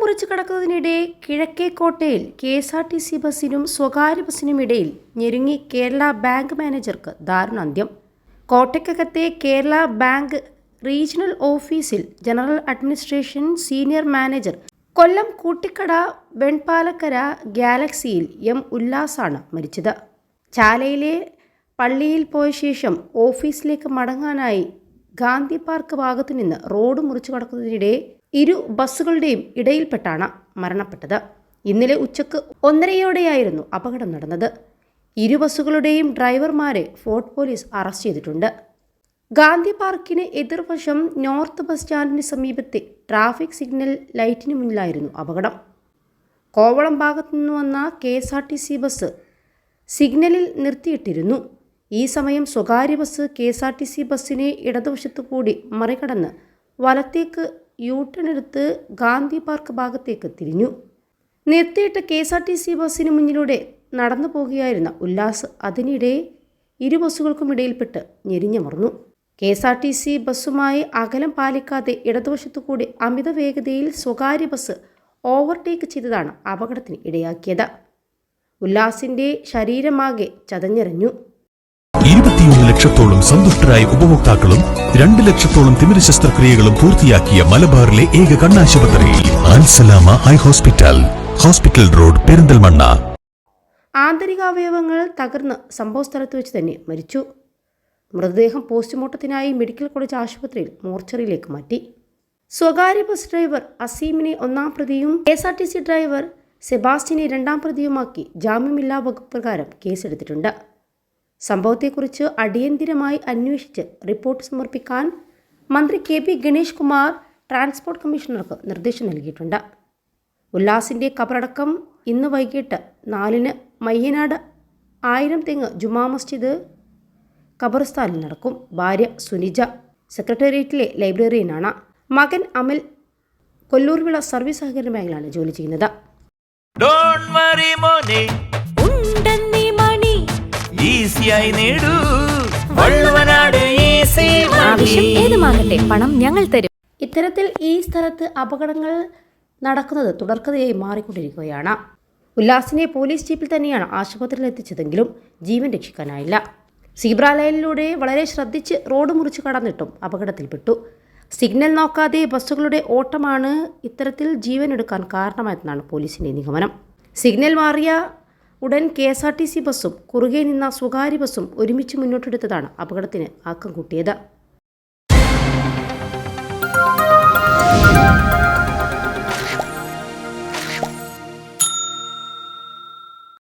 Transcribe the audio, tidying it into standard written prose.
മുറിച്ച് കടക്കുന്നതിനിടെ കിഴക്കേക്കോട്ടയിൽ KSRTC ബസ്സിനും സ്വകാര്യ ബസ്സിനുമിടയിൽ ഞെരുങ്ങി Kerala bank മാനേജർക്ക് ദാരുണാന്ത്യം. കോട്ടയ്ക്കകത്തെ കേരള ബാങ്ക് റീജിയണൽ ഓഫീസിൽ ജനറൽ അഡ്മിനിസ്ട്രേഷൻ സീനിയർ മാനേജർ കൊല്ലം കൂട്ടിക്കട വെൺപാലക്കര ഗാലക്സിയിൽ ഉല്ലാസാണ് മരിച്ചത്. ചാലയിലെ പള്ളിയിൽ പോയ ശേഷം ഓഫീസിലേക്ക് മടങ്ങാനായി ഗാന്ധി പാർക്ക് ഭാഗത്തു നിന്ന് റോഡ് മുറിച്ചു കടക്കുന്നതിനിടെ ഇരു ബസ്സുകളുടെയും ഇടയിൽപ്പെട്ടാണ് മരണപ്പെട്ടത്. ഇന്നലെ ഉച്ചക്ക് 1:30 അപകടം നടന്നത്. ഇരു ബസ്സുകളുടെയും ഡ്രൈവർമാരെ ഫോർട്ട് പോലീസ് അറസ്റ്റ് ചെയ്തിട്ടുണ്ട്. ഗാന്ധി പാർക്കിന് എതിർവശം നോർത്ത് ബസ് സ്റ്റാൻഡിന് സമീപത്തെ ട്രാഫിക് സിഗ്നൽ ലൈറ്റിന് മുന്നിലായിരുന്നു അപകടം. കോവളം ഭാഗത്തു നിന്ന് വന്ന KSRTC ബസ് സിഗ്നലിൽ നിർത്തിയിട്ടിരുന്നു. ഈ സമയം സ്വകാര്യ ബസ് KSRTC ബസ്സിനെ ഇടതുവശത്തു കൂടി മറികടന്ന് വലത്തേക്ക് യൂട്ടേൺ എടുത്ത് ഗാന്ധി പാർക്ക് ഭാഗത്തേക്ക് തിരിഞ്ഞു. നിർത്തിയിട്ട KSRTC ബസ്സിന് മുന്നിലൂടെ നടന്നു പോകുകയായിരുന്ന ഉല്ലാസ് അതിനിടെ ഇരു ബസ്സുകൾക്കും ഇടയിൽപ്പെട്ട് ഞെരിഞ്ഞമർന്നു. KSRTC ബസ്സുമായി അകലം പാലിക്കാതെ ഇടതുവശത്തു കൂടി അമിത വേഗതയിൽ സ്വകാര്യ ബസ് ഓവർടേക്ക് ചെയ്തതാണ് അപകടത്തിന് ഇടയാക്കിയത്. ഉല്ലാസിന്റെ ശരീരമാകെ ചതഞ്ഞെറിഞ്ഞു. 21 ലക്ഷത്തോളം സന്തുഷ്ടരായ ഉപഭോക്താക്കളും 2 ലക്ഷത്തോളം തിമിര ശസ്ത്രക്രിയകളും പൂർത്തിയാക്കിയ മലബാറിലെ ഏക കണ്ണാശുപത്രി Al Salama eye hospital, hospital road, Perinthalmanna. ആന്തരികാവയവങ്ങൾ തകർന്ന് സംഭവസ്ഥലത്ത് വെച്ച് തന്നെ മരിച്ചു. മൃതദേഹം പോസ്റ്റ്മോർട്ടത്തിനായി മെഡിക്കൽ കോളേജ് ആശുപത്രിയിൽ മോർച്ചറിയിലേക്ക് മാറ്റി. സ്വകാര്യ ബസ് ഡ്രൈവർ അസീമിനെ 1-ാം പ്രതിയും KSRTC ഡ്രൈവർ സെബാസ്റ്റ്യനെ 2-ാം പ്രതിയുമാക്കി ജാമ്യമില്ലാ വകുപ്പ് പ്രകാരം കേസെടുത്തിട്ടുണ്ട്. സംഭവത്തെക്കുറിച്ച് അടിയന്തിരമായി അന്വേഷിച്ച് റിപ്പോർട്ട് സമർപ്പിക്കാൻ മന്ത്രി KP ഗണേഷ് കുമാർ ട്രാൻസ്പോർട്ട് കമ്മീഷണർക്ക് നിർദ്ദേശം നൽകിയിട്ടുണ്ട്. ഉല്ലാസിന്റെ ഖബറടക്കം ഇന്ന് വൈകിട്ട് 4-ന് മയ്യനാട് 1000 തെങ്ങ് ജുമാ മസ്ജിദ് ഖബർസ്ഥാനിൽ നടക്കും. ഭാര്യ സുനിജ സെക്രട്ടേറിയറ്റിലെ ലൈബ്രറിയനാണ്. മകൻ അമൽ കൊല്ലൂർവിള സർവീസ് സഹകരണ ബാങ്കിലാണ് ജോലി ചെയ്യുന്നത്. പണം ഞങ്ങൾ തരും. ഇത്തരത്തിൽ ഈ സ്ഥലത്ത് അപകടങ്ങൾ നടക്കുന്നത് തുടർക്കഥയായി മാറിക്കൊണ്ടിരിക്കുകയാണ്. ഉല്ലാസിനെ പോലീസ് ജീപ്പിൽ തന്നെയാണ് ആശുപത്രിയിൽ എത്തിച്ചതെങ്കിലും ജീവൻ രക്ഷിക്കാനായില്ല. സീബ്ര ലൈനിലൂടെ വളരെ ശ്രദ്ധിച്ച് റോഡ് മുറിച്ച് കടന്നിട്ടും അപകടത്തിൽപ്പെട്ടു. സിഗ്നൽ നോക്കാതെ ബസ്സുകളുടെ ഓട്ടമാണ് ഇത്തരത്തിൽ ജീവനെടുക്കാൻ കാരണമായെന്നാണ് പോലീസിന്റെ നിഗമനം. സിഗ്നൽ മാറിയ ഉടൻ KSRTC ബസ്സും കുറുകെ നിന്ന സ്വകാര്യ ബസ്സും ഒരുമിച്ച് മുന്നോട്ടെടുത്തതാണ് അപകടത്തിന് ആക്കം കൂട്ടിയത്.